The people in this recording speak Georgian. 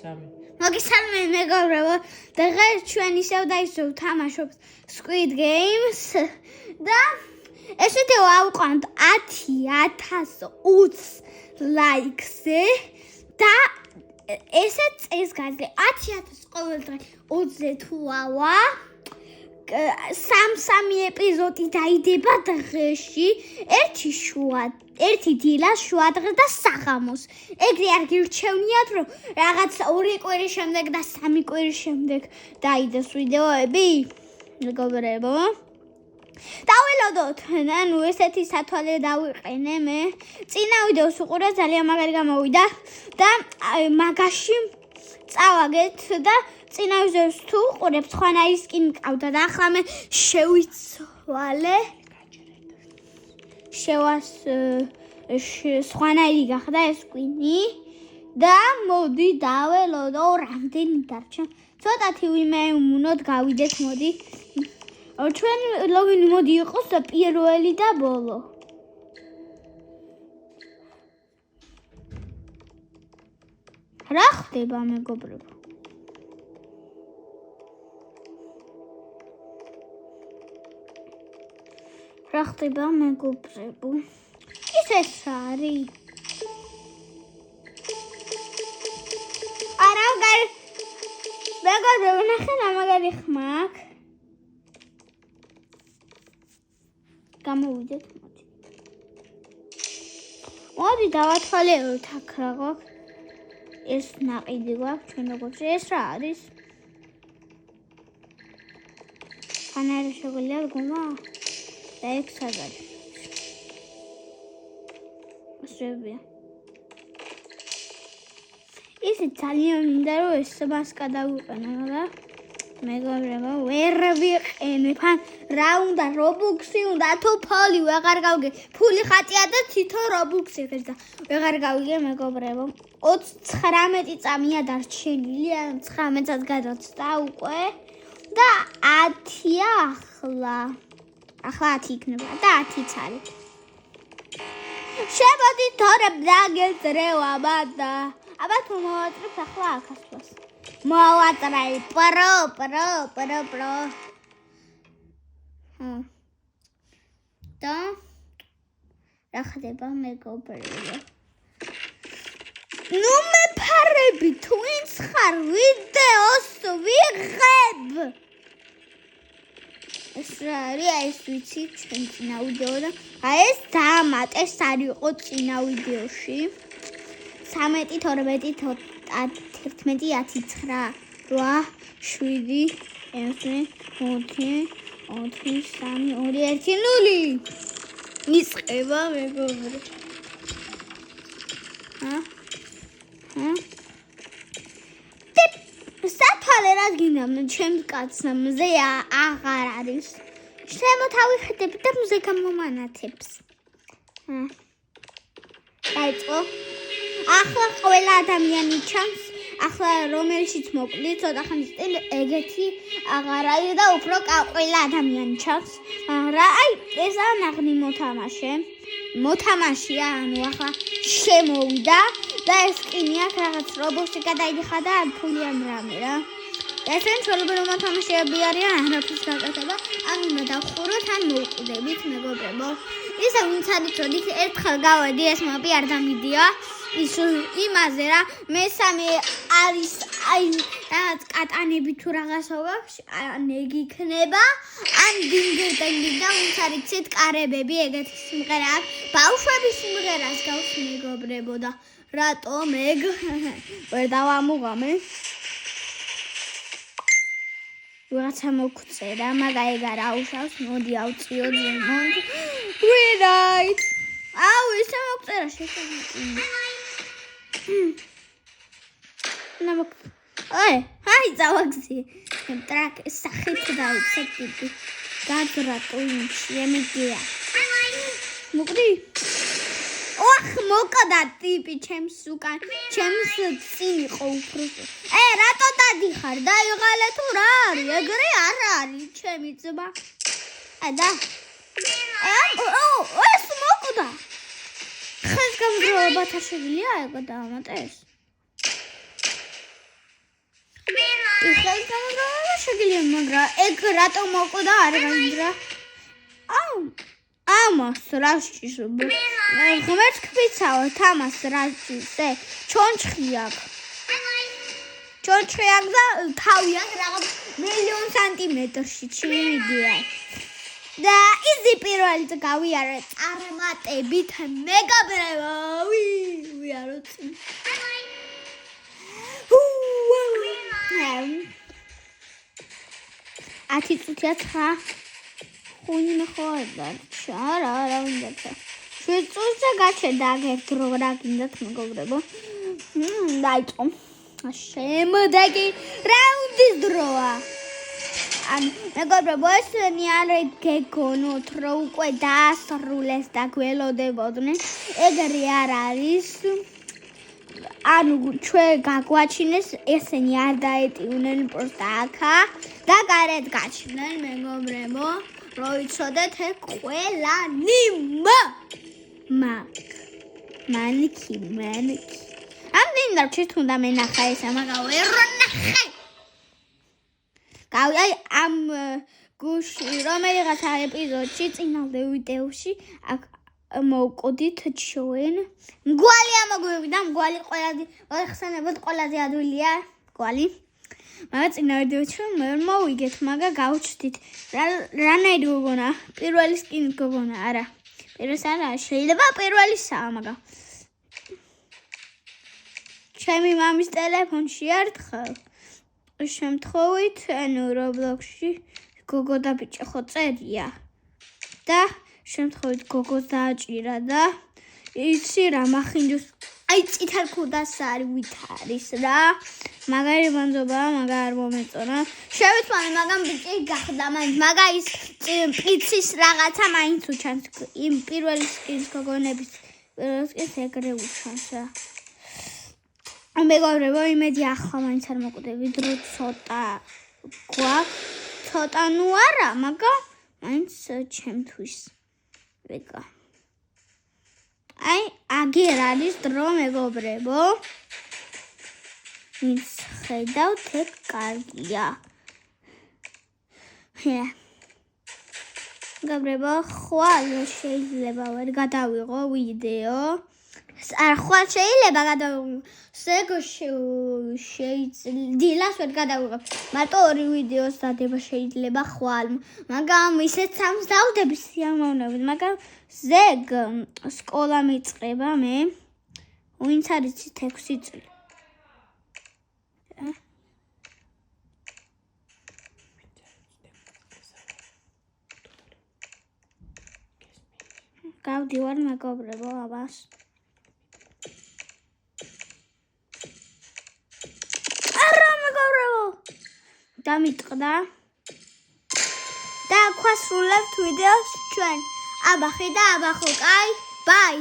მოგესალმე მეგობრებო, დღეს ჩვენ ისევ და ისევ ვთამაშობთ Squid Games და ეს ვიდეო ავყვანთ 10,000 ლაიქზე და ესე წესგაზრდე 10,000 ყოველდღე 20 თუ ავა სამ ეპიზოდი დაიდება დღეში, ერთი დილა, შუადღე და საღამოს. ეგრე არ გირჩევნიათ, რომ რაღაც 2 კვირის შემდეგ და 3 კვირის შემდეგ დაიდეს ვიდეოები, მეგობრებო. დაველოდოთ, ანუ ესეთი სათვალე დავიყენე მე. წინა ვიდეოს უყურე, ძალიან მაგარი გამოვიდა და მაგაში წავაგეთ და წინა ვიდეოს თუ უყურებთ, სხვანაირი სკინი მყავდა და ახლა მე შევიცვალე. სხვანაირი გახდა ეს სკინი და მოდი დაველოდო, რამდენი დარჩა. ცოტათი ვინმე უნდათ გავიდეთ, მოდი. ჩვენ ლოგინი მოდი იყოს პირველი და ბოლო. რა ხდება მეგობრებო? რა ხდება მეგობრებო? ის ეს არის? არა, მეგობრებო, ნახე რა მაგარი ხმა აქვს. გამოვიდეთ, მოდი. მოდი დავათვალიეროთ აქ რა გვაქვს. ეს ნაყიდი გვაქვს ჩვენ როგორც ეს რა არის? ხანარი შეგვიძლია გომა? და ეგ სად არის? შეგვიძლია. ისე ძალიან მინდა რომ ეს მასკა დავიყენო, მაგრამ მეგობრებო, ვერ ვიყენებ. რა უნდა რობუქსი უნდა თუ ფული ვეღარ გავიგე. ფული ხატია და თითო რობუქსი ხერდა. ვეღარ გავიგე მეგობრებო. 19 წამია დარჩენილი, ან 19-ად გადაცდა უკვე და 10-ია ახლა. ახლა 10 იქნება და 10-იც არის. შემოდი თორემ დაგეძრევა და აბა თუ მოვაწყებ ახლა აქასვას. მოვაწყრე პრო. და რა ხდება მეგობრებო? ნუ მეფარები თუ ვინც ხარ ვიდეოს ვიღებ. ეს რა არის? ეს ვიცი ჩვენ წინა ვიდეო და ეს დამატეს არ იყო წინა ვიდეოში. 13 12 11 10 9 8 7 6 5 4 3 2 1 0 მისყება მეგობრებო. სათვალე რა გინდა ჩემს კაცმზე აღარ არის. შემოთავიხდებ და მზე გამომანათებს. დაიწყო. ახლა ყველა ადამიანი ჩანს. ახლა რომელშიც მოკლი ცოტა ხნის წინ ეგეთი აღარ არის და უფრო ყველა ადამიანი ჩანს. მაგრამ აი ეს ანაღნი მოთამაშეა, ანუ ახლა შემოვიდა და ეს სკინი აქვს რაღაც რობოტი გადაიდიხა და ფულიან რამე რა. ესენ ჩვეულებრივი მოთამაშეები არიან, არაფრის გაკეთება, ან უნდა დავხუროთ, ან მოვკვდებით მეგობრებო. ისე ვინც არის როდით ერთხელ გავედი ეს მაპი არ დამიდია. ის იმაზე რა მესამე არის აი რაღაც კატანები თუ რაღაცა აქვს, ან ეგ იქნება, ან დინგერტენგი და ვინც არის ცით კარებები, ეგეთი სიმღერა აქვს. ბავშვების სიმღერას გავს მეგობრებო და რატომ ეგ ვერ დავამუღამე? ვიღაცა მოგწერა, მაგრამ ეგ არ აუშავს, მოდი ავწიო ზემოთ. ვინაით? აუ, ისე მოგწერა შესაძლოა. აი, წავაგზი. ტრაკ სახით დავიცეპდი. გადრატო იმში, ემიგია. მოგდი? ოხ, მოკდა ტიპი ჩემს უკან, ჩემს წინ იყო უფროსო. რატო დადიხარ? დაიღალე თუ რა არის? ეგრე არ არის ჩემი ძმა. და ეს მოკდა. ხეს გამგროვებათა შეგვიძლია ეგ დაამატეს? შეგიძლია მაგრამ ეგ რატომ მოკვდა არ გაიგრა ამას რაშიც ღმერთს ქვიცავ თამას რაშიც ჩონჩხი აქვს ჩონჩხი აქვს და თავი აქვს რაღაც მილიონ სანტიმეტრში ჩივიდია და იზი პირველი გავიარე წარმატებით მეგობრებო ვიაროთ ათი წუთია ცა ხუნი ხოდა ჩარა რა უნდა ცა შეწუზე გაჩერდა აგერ დრო რა გინდათ მეგობრებო დაიწყო შემდეგი რაუნდის დროა ან მეგობრებო ესენი არ გეგონოთ რომ უკვე დაასრულეს და გველოდებოდნენ ეგრე არ არის ანუ ჩვენ გაგვაჩინეს ესენი არ დაეტიუნენ პროსტა აქა და გარეთ გაჩნდნენ მეგობრებო რო იცოდეთ ეგ ყველანი მანკი ამდენ დარჩეთ უნდა მენახა ესა მაგრამ ვერ ნახე გავი ამ გუში რომელიღაცა ეპიზოდში წინავდე ვიდეოში აქ მოვკოდით ჩვენ მგვალი ამოგვივიდა მგვალი ხსენებოდ ყველაზე ადვილია მგვალი მაგრამ წინა ვიდეოში ვერ მოვიგეთ მაგრამ გავჩვდით რანაირი გოგონა პირველი სკინი გოგონა არა პირველს არა შეიძლება პირველისაა მაგრამ ჩემი მამის ტელეფონში ერთხელ შემთხვევით ანუ Roblox-ში გოგო და ბიჭი ხო წერია და შემთხვევით გოგოს დააჭირა და იცი რა მახინჯოს აი წითელ ქუდას არის ვით არის რა მაგარი ბანძობა მაგარ არ მომეწონა შევიცვალე მაგრამ ბიჭი გახდა მაინც მაგა ის პიცის რაღაცა მაინც უჩანს იმ პირველი სკინის გოგონების პირველი სკინს ეგრე უჩანს რა მეგობრებო იმედი ახლა მაინც არ მოკვდები დრო ცოტა გვაქვს ცოტა ნუ არა მაგრამ მაინც ჩემთვის ვეკა აი აგერ არის დრო მეგობრებო ვინც ხედავთ ეგ კარგია მეგობრებო ხვალ შეიძლება ვერ გადავიღო ვიდეო ხვალ შეიძლება გადავიღო დილას ვერ გადავიღებ მარტო 2 ვიდეოს დადება შეიძლება ხვალ მაგრამ ისეთ სამს დავდები სიამოვნებით მაგრამ ზეგ სკოლა მიწყება მე ვინც არის 6 წელი გავდივარ მეგობრებო აბას დამიტყდა და ქვასრულებთ ვიდეოს ჩვენ აბახი და აბახო კაი ბაი